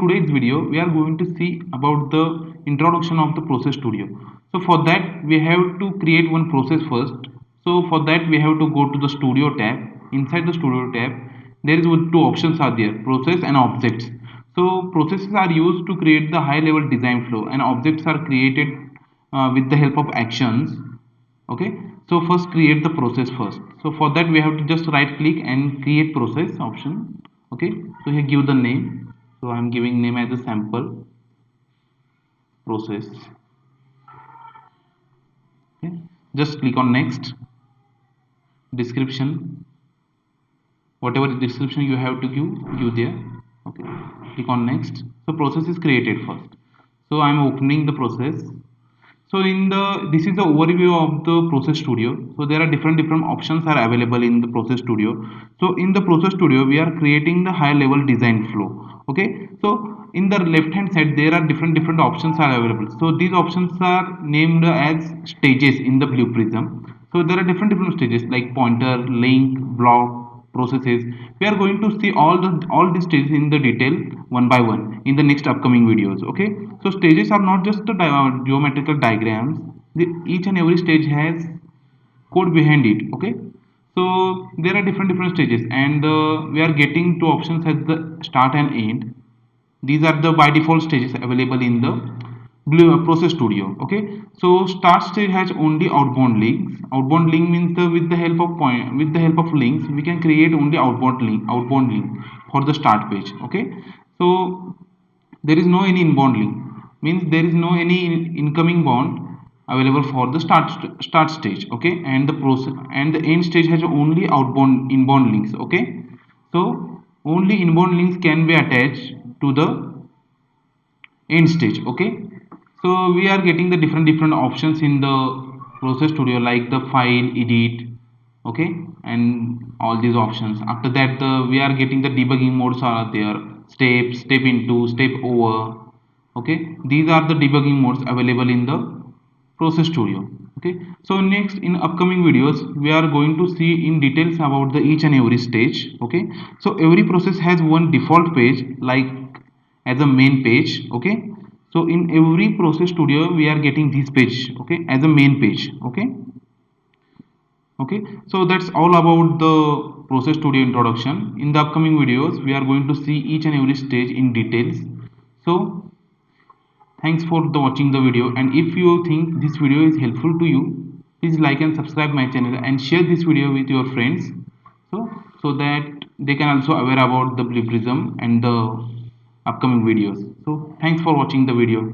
Today's video we are going to see about the introduction of the process studio. So for that we have to create one process first. So for that we have to go to the studio tab. Inside the studio tab there is two options are there, process and objects. So processes are used to create the high level design flow and objects are created with the help of actions. Okay, so first create the process first. So for that we have to just right click and create process option. Okay, so here give the name. So I'm giving name as a sample process. Okay, just click on next. Description, whatever description you have to give there. Okay, click on next. So process is created first. So I'm opening the process. So this is the overview of the process studio. So there are different options are available in the process studio. So in the process studio we are creating the high level design flow. Okay, so in the left hand side there are different options are available. So these options are named as stages in the blue prism. So there are different stages like pointer, link, block, processes. We are going to see all the stages in the detail one by one in the next upcoming videos. Okay, so stages are not just the geometrical diagrams. Each and every stage has code behind it. Okay, so there are different stages, and we are getting two options at the start and end. These are the by default stages available in the blue process studio. Okay, so start stage has only outbound links. Outbound link means with the help of links we can create only outbound link for the start page. Okay, so there is no any inbound link, means there is no any incoming bond available for the start stage. Okay, and the process and the end stage has only inbound links. Okay, so only inbound links can be attached to the end stage. Okay, so we are getting the different options in the process studio like the file, edit. Okay, and all these options. After that we are getting the debugging modes are there, step into, step over. Okay, these are the debugging modes available in the process studio. Okay, so next in upcoming videos we are going to see in details about the each and every stage. Okay, so every process has one default page like as a main page. Okay, so in every process studio we are getting this page, okay, as a main page. Okay, okay, so that's all about the process studio introduction. In the upcoming videos we are going to see each and every stage in details. So thanks for the watching the video, and if you think this video is helpful to you, please like and subscribe my channel and share this video with your friends, so that they can also aware about the blue prism and the upcoming videos. So thanks for watching the video.